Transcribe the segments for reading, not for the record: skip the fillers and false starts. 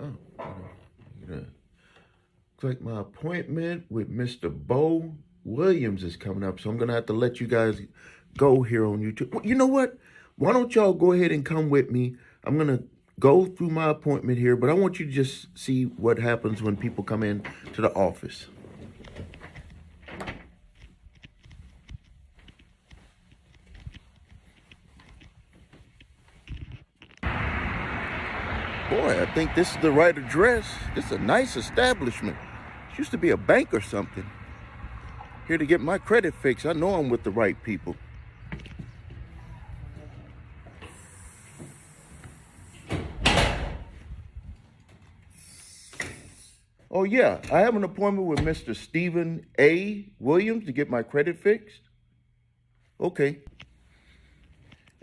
Oh, looks like my appointment with Mr. Bo Williams is coming up, so I'm gonna have to let you guys go here on YouTube. Well, you know what? Why don't y'all go ahead and come with me? I'm gonna go through my appointment here, but I want you to just see what happens when people come in to the office. Boy, I think this is the right address. This is a nice establishment. It used to be a bank or something. Here to get my credit fixed. I know I'm with the right people. Oh yeah, I have an appointment with Mr. Stephen A. Williams to get my credit fixed. Okay.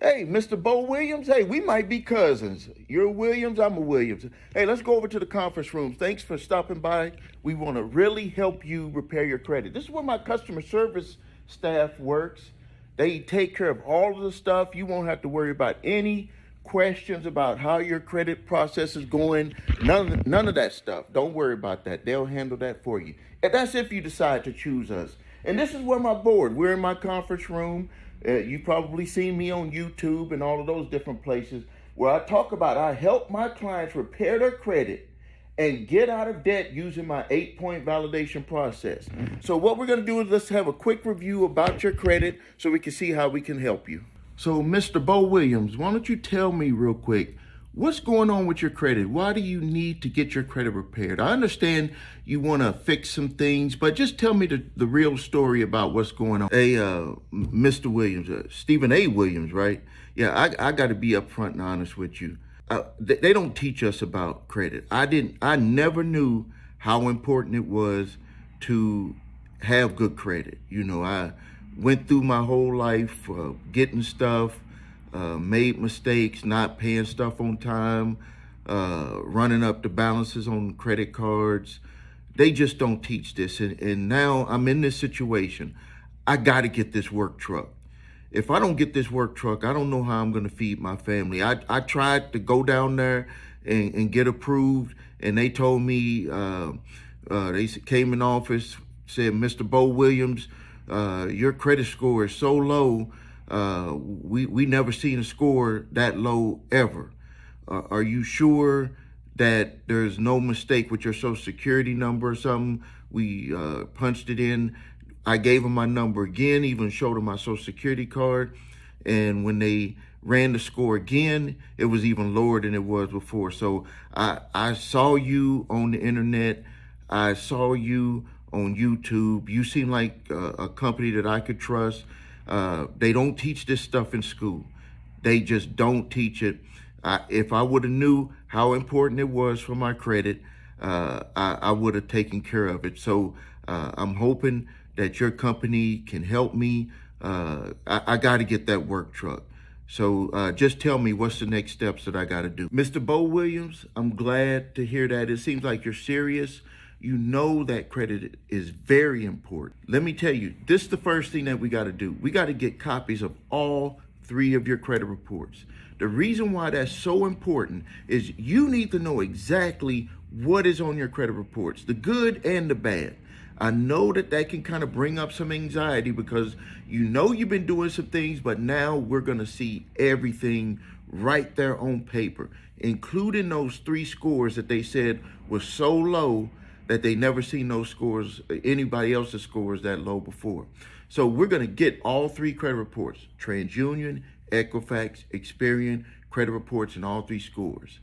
Hey, Mr. Bo Williams. Hey, we might be cousins. You're a Williams, I'm a Williams. Hey, let's go over to the conference room. Thanks for stopping by. We want to really help you repair your credit. This is where my customer service staff works. They take care of all of the stuff. You won't have to worry about any questions about how your credit process is going. None of that stuff. Don't worry about that. They'll handle that for you. And that's if you decide to choose us. And this is where my board. We're in my conference room. You've probably seen me on YouTube and all of those different places where I talk about I help my clients repair their credit and get out of debt using my 8-point validation process. So what we're going to do is let's have a quick review about your credit so we can see how we can help you. So Mr. Bo Williams, why don't you tell me real quick, what's going on with your credit? Why do you need to get your credit repaired? I understand you want to fix some things, but just tell me the real story about what's going on. Hey, Mr. Williams, Stephen A. Williams, right? Yeah, I got to be upfront and honest with you. They don't teach us about credit. I never knew how important it was to have good credit. You know, I went through my whole life getting stuff, made mistakes, not paying stuff on time, running up the balances on credit cards. They just don't teach this. And now I'm in this situation. I got to get this work truck. If I don't get this work truck, I don't know how I'm going to feed my family. I tried to go down there and get approved, and they told me, they came in office, said, Mr. Bo Williams, your credit score is so low, we never seen a score that low ever. Are you sure that there's no mistake with your social security number or something? We punched it in. I gave them my number again, even showed them my social security card. And when they ran the score again, it was even lower than it was before. So I saw you on the internet. I saw you on YouTube. You seem like a company that I could trust. They don't teach this stuff in school. They just don't teach it. If I would have knew how important it was for my credit, I would have taken care of it. So I'm hoping that your company can help me. I got to get that work truck. So just tell me what's the next steps that I got to do. Mr. Bo Williams, I'm glad to hear that. It seems like you're serious. You know that credit is very important. Let me tell you, this is the first thing that we got to do. We got to get copies of all 3 of your credit reports. The reason why that's so important is you need to know exactly what is on your credit reports, the good and the bad. I know that can kind of bring up some anxiety because you know you've been doing some things, but now we're going to see everything right there on paper, including those 3 scores that they said were so low that they never seen those scores, anybody else's scores that low before. So we're going to get all 3 credit reports, TransUnion, Equifax, Experian, credit reports, and all 3 scores.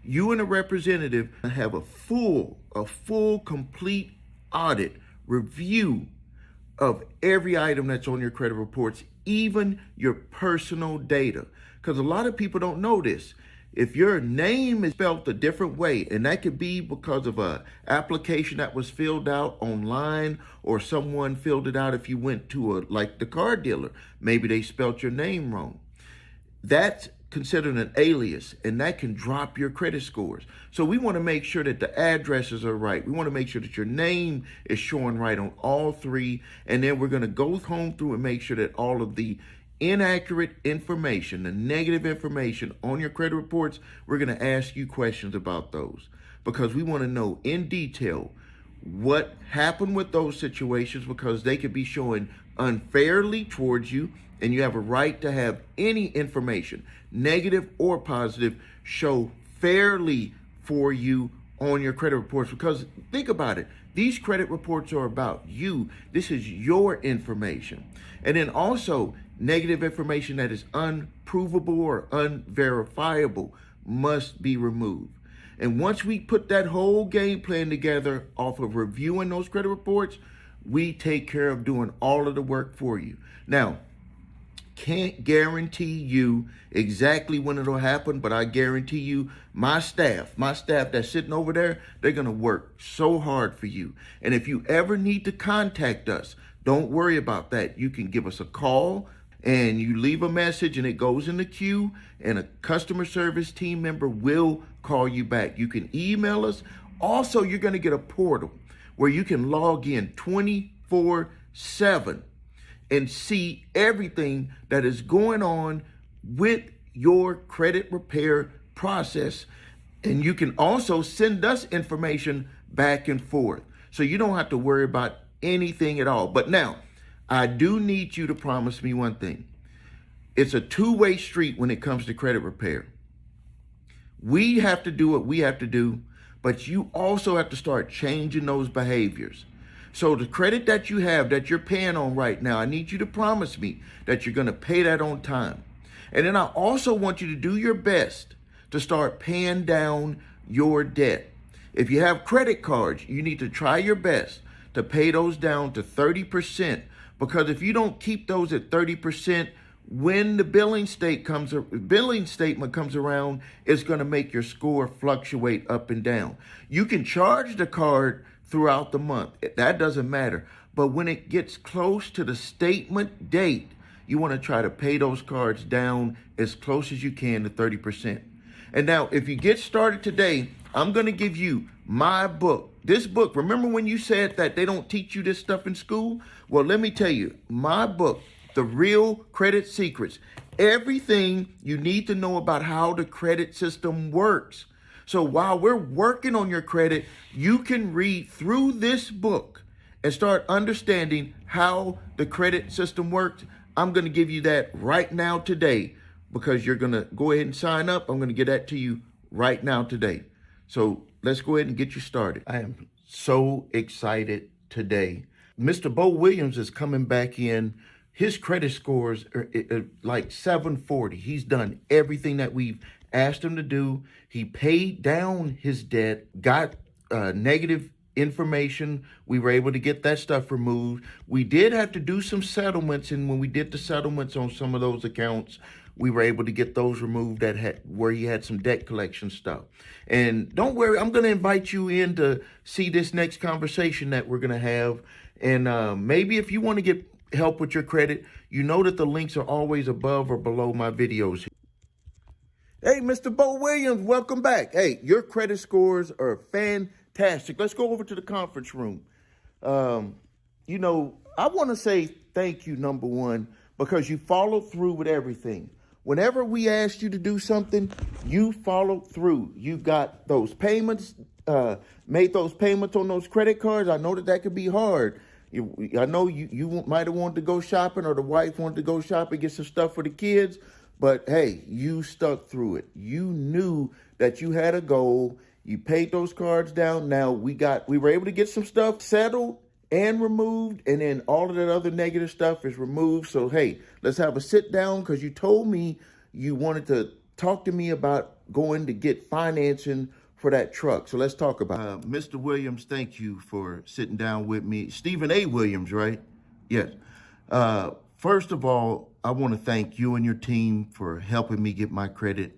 You and a representative have a full, complete audit review of every item that's on your credit reports, even your personal data. Because a lot of people don't know this. If your name is spelled a different way, and that could be because of a application that was filled out online, or someone filled it out if you went to like the car dealer, maybe they spelled your name wrong. That's considered an alias, and that can drop your credit scores. So we want to make sure that the addresses are right. We want to make sure that your name is showing right on all 3, and then we're going to go home through and make sure that all of the inaccurate information, the negative information on your credit reports, we're going to ask you questions about those. because we want to know in detail what happened with those situations, because they could be showing unfairly towards you, and you have a right to have any information, negative or positive, show fairly for you on your credit reports. Because think about it, these credit reports are about you. This is your information. And then also, negative information that is unprovable or unverifiable must be removed. And once we put that whole game plan together off of reviewing those credit reports, we take care of doing all of the work for you. Now, can't guarantee you exactly when it'll happen, but I guarantee you my staff that's sitting over there, they're going to work so hard for you. And if you ever need to contact us, don't worry about that. You can give us a call and you leave a message and it goes in the queue, and a customer service team member will call you back. You can email us. Also, you're going to get a portal where you can log in 24/7 and see everything that is going on with your credit repair process. And you can also send us information back and forth, so you don't have to worry about anything at all. But now, I do need you to promise me one thing. It's a two-way street when it comes to credit repair. We have to do what we have to do, but you also have to start changing those behaviors. So the credit that you have, that you're paying on right now, I need you to promise me that you're going to pay that on time. And then I also want you to do your best to start paying down your debt. If you have credit cards, you need to try your best to pay those down to 30%, because if you don't keep those at 30%, when the billing statement comes around, it's going to make your score fluctuate up and down. You can charge the card throughout the month. That doesn't matter. But when it gets close to the statement date, you want to try to pay those cards down as close as you can to 30%. And now, if you get started today, I'm going to give you my book. This book, remember when you said that they don't teach you this stuff in school? Well, let me tell you, my book, The Real Credit Secrets, everything you need to know about how the credit system works. So while we're working on your credit, you can read through this book and start understanding how the credit system works. I'm going to give you that right now today, because you're going to go ahead and sign up. I'm going to get that to you right now today. So let's go ahead and get you started. I am so excited today. Mr. Bo Williams is coming back in. His credit scores are like 740. He's done everything that we've asked him to do. He paid down his debt, got negative information. We were able to get that stuff removed. We did have to do some settlements, and when we did the settlements on some of those accounts, we were able to get those removed where he had some debt collection stuff. And don't worry, I'm going to invite you in to see this next conversation that we're going to have. And maybe if you want to get help with your credit, you know that the links are always above or below my videos. Hey, Mr. Bo Williams, welcome back. Hey, your credit scores are fantastic. Let's go over to the conference room. You know, I want to say thank you, number one, because you followed through with everything. Whenever we asked you to do something, you followed through. You got those payments, made those payments on those credit cards. I know that could be hard. I know you might have wanted to go shopping, or the wife wanted to go shopping, get some stuff for the kids. But hey, you stuck through it. You knew that you had a goal. You paid those cards down. Now we were able to get some stuff settled and removed, and then all of that other negative stuff is removed. So hey, let's have a sit down, because you told me you wanted to talk to me about going to get financing for that truck. So let's talk about it. Mr. Williams, thank you for sitting down with me. Stephen A. Williams, right? Yes. First of all, I want to thank you and your team for helping me get my credit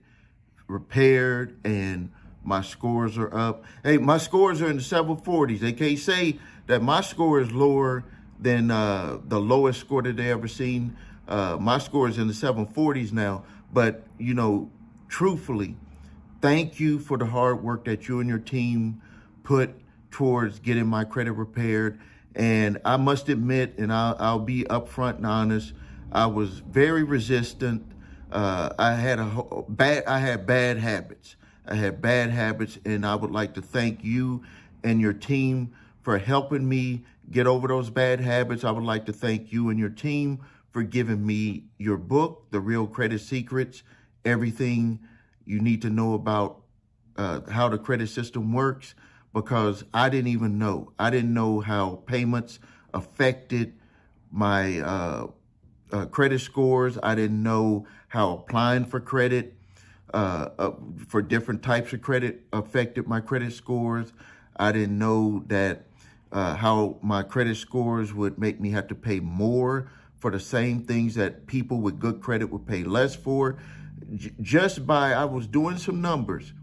repaired, and my scores are up. Hey, my scores are in the 740s. They can't say that my score is lower than the lowest score that they ever seen. My score is in the 740s now. But, you know, truthfully, thank you for the hard work that you and your team put towards getting my credit repaired. And I must admit, and I'll be upfront and honest, I was very resistant. I had bad habits. I had bad habits, and I would like to thank you and your team for helping me get over those bad habits. I would like to thank you and your team for giving me your book, The Real Credit Secrets, everything you need to know about how the credit system works, because I didn't even know. I didn't know how payments affected my credit scores. I didn't know how applying for credit for different types of credit affected my credit scores. I didn't know that how my credit scores would make me have to pay more for the same things that people with good credit would pay less for. I was doing some numbers,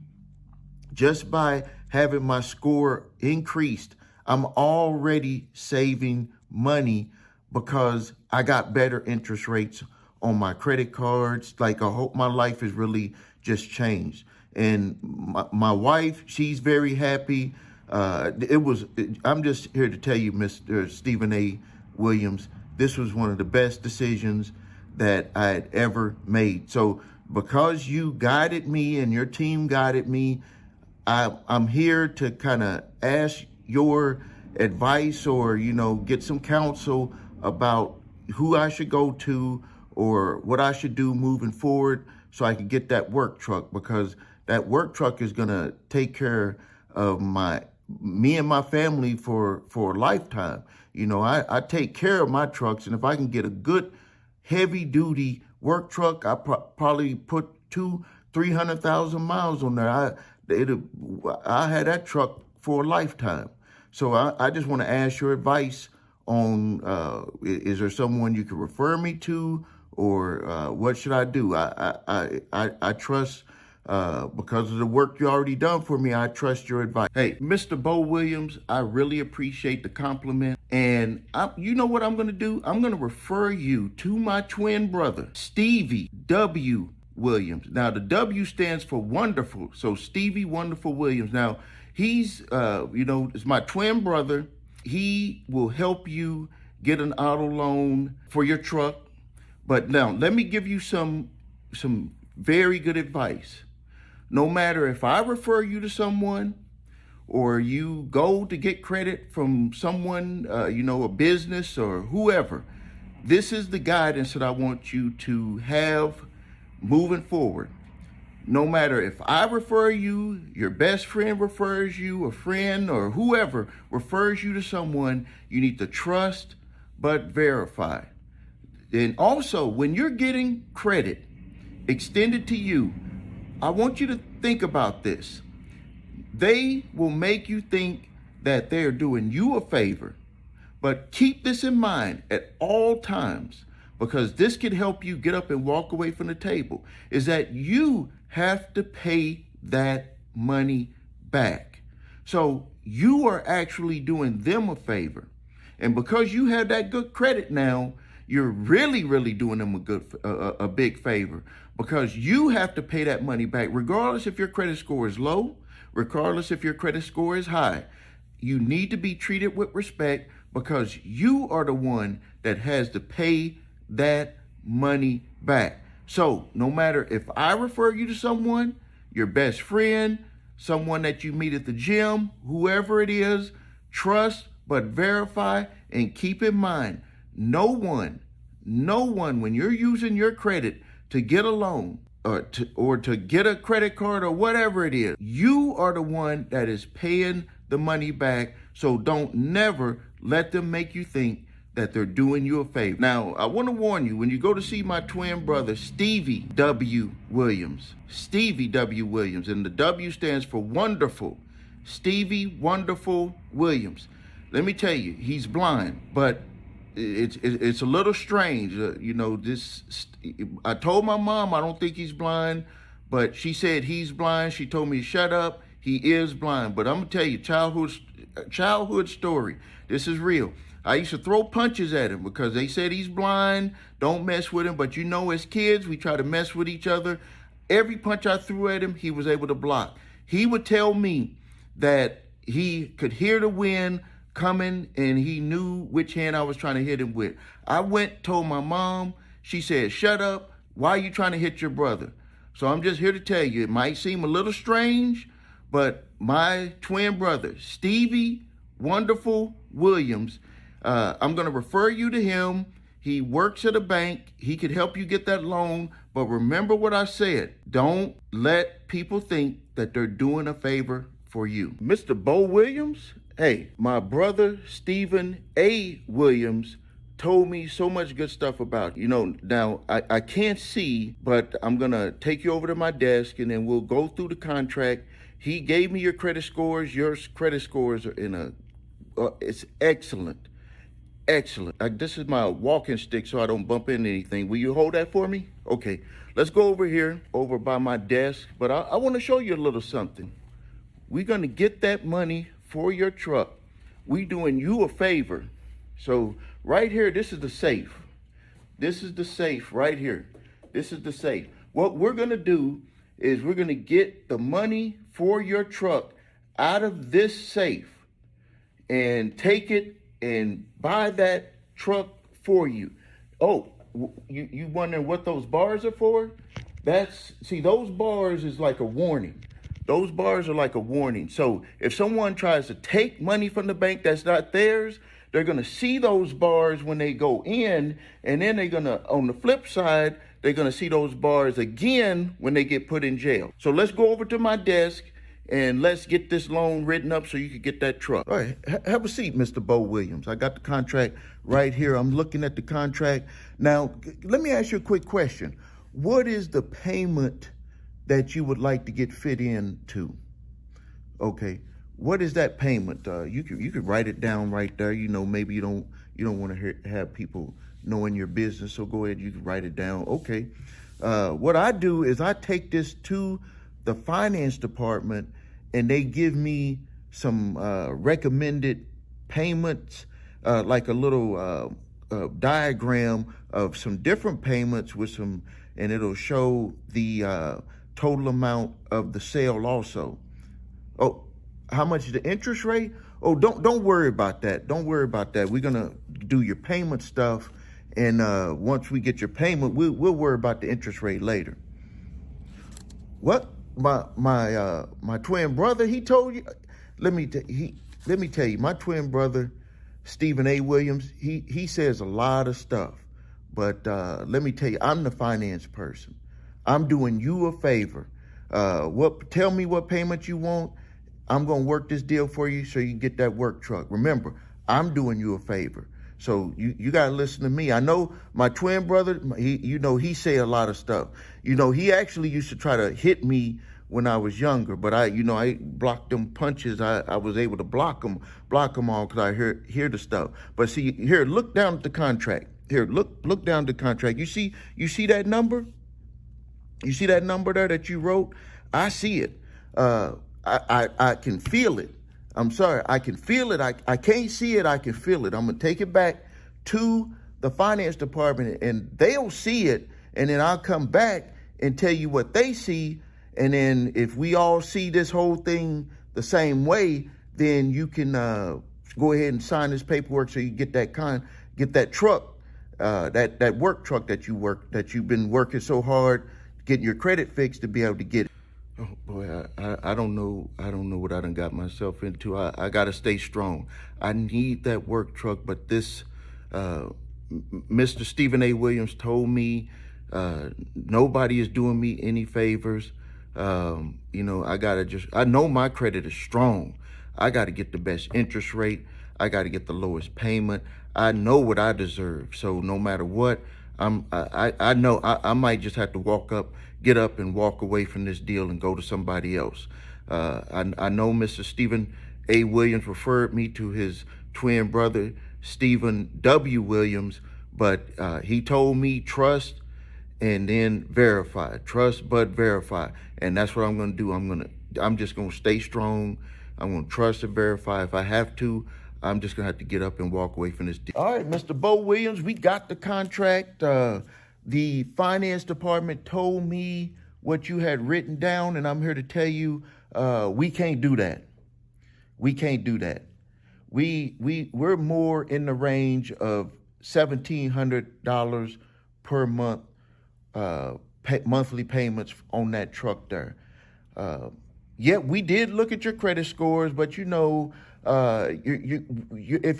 just by having my score increased, I'm already saving money because I got better interest rates on my credit cards. Like, I hope my life has really just changed. And my wife, she's very happy. I'm just here to tell you, Mr. Stephen A. Williams, this was one of the best decisions that I had ever made. So because you guided me and your team guided me, I'm here to kind of ask your advice, or, get some counsel about who I should go to or what I should do moving forward so I can get that work truck, because that work truck is going to take care of me and my family for a lifetime. I take care of my trucks, and if I can get a good heavy duty work truck, I probably put 300,000 miles on there. I had that truck for a lifetime. So I just want to ask your advice on, is there someone you could refer me to, or what should I do? I trust, because of the work you already done for me, I trust your advice. Hey, Mr. Bo Williams, I really appreciate the compliment. And you know what I'm going to do? I'm going to refer you to my twin brother, Stevie W. Williams. Now, the W stands for wonderful. So Stevie Wonderful Williams. Now, he's, is my twin brother. He will help you get an auto loan for your truck. But now, let me give you some very good advice. No matter if I refer you to someone, or you go to get credit from someone, a business or whoever, this is the guidance that I want you to have moving forward. No matter if I refer you, your best friend refers you, a friend or whoever refers you to someone, you need to trust but verify. And also, when you're getting credit extended to you, I want you to think about this. They will make you think that they're doing you a favor, but keep this in mind at all times, because this could help you get up and walk away from the table, is that you have to pay that money back. So you are actually doing them a favor. And because you have that good credit now, you're really, really doing them a big favor, because you have to pay that money back, regardless if your credit score is low, regardless if your credit score is high. You need to be treated with respect, because you are the one that has to pay that money back. So no matter if I refer you to someone, your best friend, someone that you meet at the gym, whoever it is, trust but verify, and keep in mind, no one, when you're using your credit to get a loan or to get a credit card or whatever it is, you are the one that is paying the money back. So don't never let them make you think that they're doing you a favor. Now, I want to warn you, when you go to see my twin brother, Stevie W. Williams, and the W stands for wonderful, Stevie Wonderful Williams. Let me tell you, he's blind, but it's a little strange. I told my mom I don't think he's blind, but she said he's blind. She told me to shut up. He is blind. But I'm going to tell you, childhood story. This is real. I used to throw punches at him because they said he's blind. Don't mess with him. But as kids, we try to mess with each other. Every punch I threw at him, he was able to block. He would tell me that he could hear the wind coming and he knew which hand I was trying to hit him with. I told my mom. She said, shut up. Why are you trying to hit your brother? So I'm just here to tell you, it might seem a little strange, but my twin brother, Stevie Wonderful Williams, I'm going to refer you to him. He works at a bank. He could help you get that loan. But remember what I said. Don't let people think that they're doing a favor for you. Mr. Bo Williams, hey, my brother, Stephen A. Williams, told me so much good stuff about you. Now I can't see, but I'm going to take you over to my desk and then we'll go through the contract. He gave me your credit scores. Your credit scores are it's excellent. Excellent. This is my walking stick so I don't bump into anything. Will you hold that for me? Okay. Let's go over here, over by my desk. But I want to show you a little something. We're going to get that money for your truck. We doing you a favor. So right here, this is the safe. This is the safe right here. This is the safe. What we're going to do is we're going to get the money for your truck out of this safe and take it and buy that truck for you. Oh, you wondering what those bars are for? Those bars is like a warning. Those bars are like a warning. So if someone tries to take money from the bank that's not theirs, they're going to see those bars when they go in, and then they're going to, on the flip side, they're going to see those bars again when they get put in jail. So let's go over to my desk and let's get this loan written up so you can get that truck. All right, have a seat, Mr. Bo Williams. I got the contract right here. I'm looking at the contract. Now, let me ask you a quick question. What is the payment that you would like to get fit into? Okay, what is that payment? You could write it down right there. Maybe you don't want to have people knowing your business, so go ahead. You can write it down. Okay, what I do is I take this to the finance department, and they give me some recommended payments, like a little diagram of some different payments and it'll show the total amount of the sale also. Oh, how much is the interest rate? Oh, don't worry about that. Don't worry about that. We're gonna do your payment stuff, and once we get your payment, we'll worry about the interest rate later. What? My twin brother, he told you. Let me tell you, my twin brother, Stephen A. Williams, he says a lot of stuff, but let me tell you, I'm the finance person. I'm doing you a favor. Tell me what payment you want. I'm gonna work this deal for you so you can get that work truck. Remember, I'm doing you a favor. So you gotta listen to me. I know my twin brother, he say a lot of stuff. He actually used to try to hit me when I was younger, but I blocked them punches. I was able to block them all because I hear the stuff. But see, here, look down at the contract. Here, look down at the contract. You see that number? You see that number there that you wrote? I see it. I can feel it. I'm sorry, I can feel it. I can't see it, I can feel it. I'm gonna take it back to the finance department and they'll see it, and then I'll come back and tell you what they see. And then if we all see this whole thing the same way, then you can go ahead and sign this paperwork so you get that truck, that work truck that you've been working so hard getting your credit fixed to be able to get it. Oh boy, I don't know what I done got myself into. I gotta stay strong. I need that work truck, but this Mr. Stephen A. Williams told me nobody is doing me any favors. I know my credit is strong. I gotta get the best interest rate. I gotta get the lowest payment. I know what I deserve. So no matter what, I know I might just have to get up and walk away from this deal and go to somebody else. I know Mr. Stephen A. Williams referred me to his twin brother, Stephen W. Williams, but he told me trust and then verify. Trust but verify. And that's what I'm gonna do. I'm just gonna stay strong. I'm gonna trust and verify. If I have to, I'm just gonna have to get up and walk away from this deal. All right, Mr. Bo Williams, we got the contract. The finance department told me what you had written down, and I'm here to tell you we can't do that. We can't do that. We're more in the range of $1,700 per month monthly payments on that truck there. Yeah, we did look at your credit scores, but if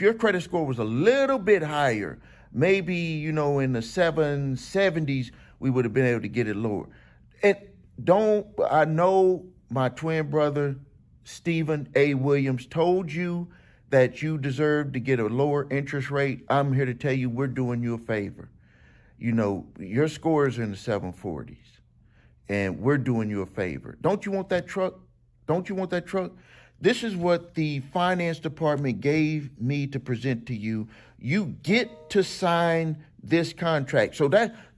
your credit score was a little bit higher, maybe, in the 770s, we would have been able to get it lower. I know my twin brother, Stephen A. Williams, told you that you deserve to get a lower interest rate. I'm here to tell you we're doing you a favor. Your scores are in the 740s, and we're doing you a favor. Don't you want that truck? Don't you want that truck? This is what the finance department gave me to present to you. You get to sign this contract. So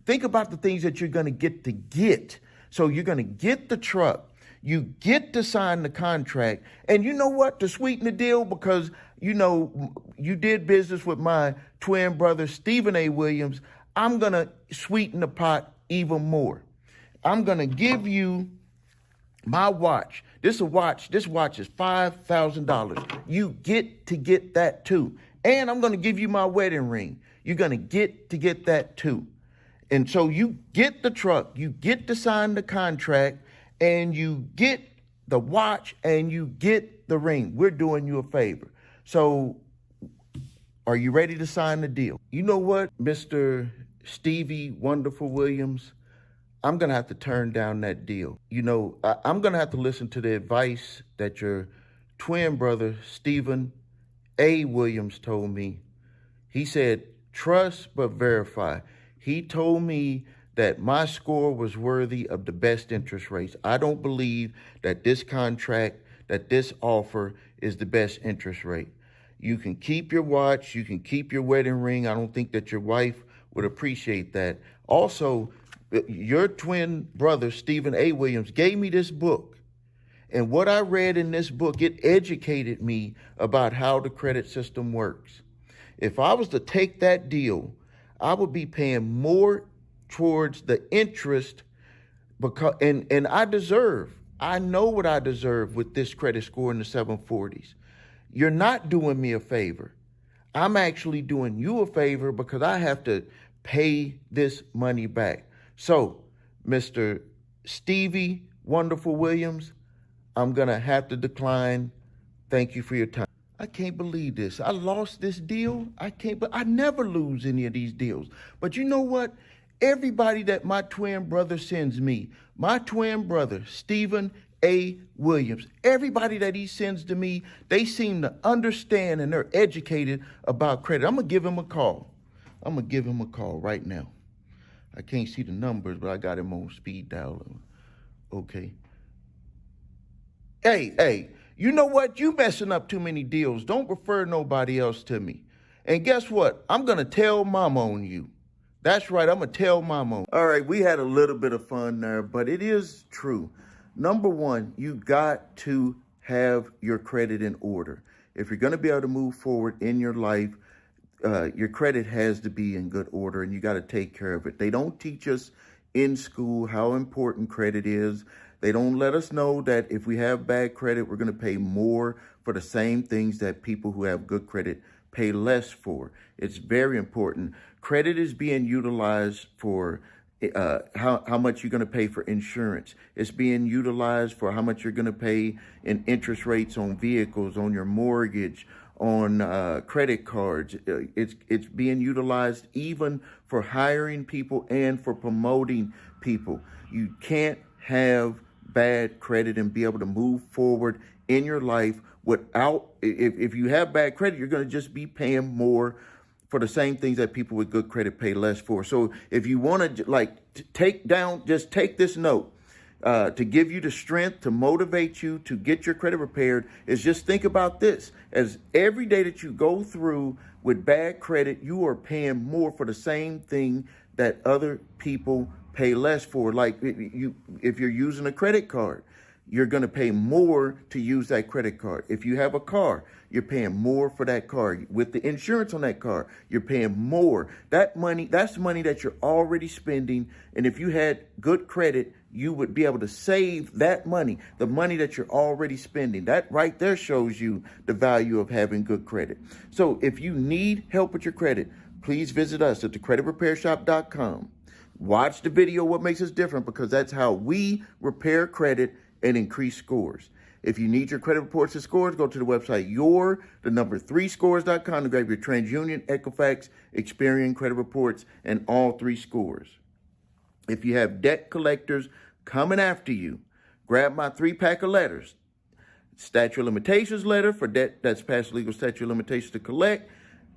think about the things that you're going to get. So you're going to get the truck. You get to sign the contract. And you know what? To sweeten the deal, because, you did business with my twin brother, Stephen A. Williams, I'm going to sweeten the pot even more. I'm going to give you my watch. This watch is $5,000. You get to get that too. And I'm going to give you my wedding ring. You're going to get that too. And so you get the truck, you get to sign the contract, and you get the watch, and you get the ring. We're doing you a favor. So are you ready to sign the deal? You know what, Mr. Stevie Wonderful Williams? I'm going to have to turn down that deal. I'm going to have to listen to the advice that your twin brother, Stephen A. Williams, told me. He said, trust but verify. He told me that my score was worthy of the best interest rates. I don't believe that this contract, that this offer is the best interest rate. You can keep your watch. You can keep your wedding ring. I don't think that your wife would appreciate that. Also, your twin brother, Stephen A. Williams, gave me this book. And what I read in this book, it educated me about how the credit system works. If I was to take that deal, I would be paying more towards the interest and I know what I deserve with this credit score in the 740s. You're not doing me a favor. I'm actually doing you a favor because I have to pay this money back. So, Mr. Stevie Wonderful Williams, I'm going to have to decline. Thank you for your time. I can't believe this. I lost this deal. I never lose any of these deals. But you know what? Everybody that my twin brother sends me, my twin brother, Stephen A. Williams, everybody that he sends to me, they seem to understand and they're educated about credit. I'm going to give him a call. I'm going to give him a call right now. I can't see the numbers, but I got him on speed dial. Okay. Hey, you know what? You messing up too many deals. Don't refer nobody else to me. And guess what? I'm going to tell mama on you. That's right. I'm going to tell mama. All right. We had a little bit of fun there, but it is true. Number one, you got to have your credit in order. If you're going to be able to move forward in your life, your credit has to be in good order, and you got to take care of it. They don't teach us in school how important credit is. They don't let us know that if we have bad credit, we're going to pay more for the same things that people who have good credit pay less for. It's very important. Credit is being utilized for how much you're going to pay for insurance. It's being utilized for how much you're going to pay in interest rates on vehicles, on your mortgage, on credit cards. It's being utilized even for hiring people and for promoting people. You can't have bad credit and be able to move forward in your life without, if you have bad credit, you're going to just be paying more for the same things that people with good credit pay less for. So if you want to just take this note, to give you the strength, to motivate you, to get your credit repaired, is just think about this. As every day that you go through with bad credit, you are paying more for the same thing that other people pay less for. Like if you're using a credit card, you're going to pay more to use that credit card. If you have a car, you're paying more for that car. With the insurance on that car, you're paying more. That's money that you're already spending. And if you had good credit, you would be able to save that money, the money that you're already spending. That right there shows you the value of having good credit. So if you need help with your credit, please visit us at thecreditrepairshop.com. Watch the video, what makes us different, because that's how we repair credit and increase scores. If you need your credit reports and scores, go to the website your3scores.com to grab your TransUnion, Equifax, Experian credit reports and all 3 scores. If you have debt collectors coming after you, grab my 3-pack of letters. Statute of limitations letter for debt that's past legal statute of limitations to collect,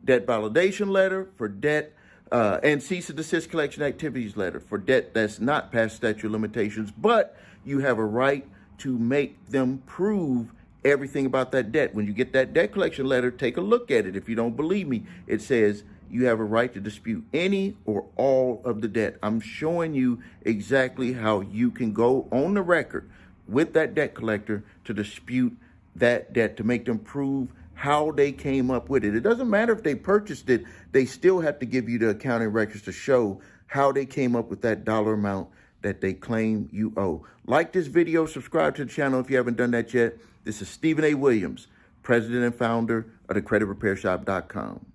debt validation letter for debt, and cease and desist collection activities letter for debt that's not past statute of limitations, but you have a right to make them prove everything about that debt. When you get that debt collection letter, take a look at it. If you don't believe me, it says you have a right to dispute any or all of the debt. I'm showing you exactly how you can go on the record with that debt collector to dispute that debt, to make them prove how they came up with it. It doesn't matter if they purchased it, they still have to give you the accounting records to show how they came up with that dollar amount that they claim you owe. Like this video, subscribe to the channel if you haven't done that yet. This is Stephen A. Williams, president and founder of thecreditrepairshop.com.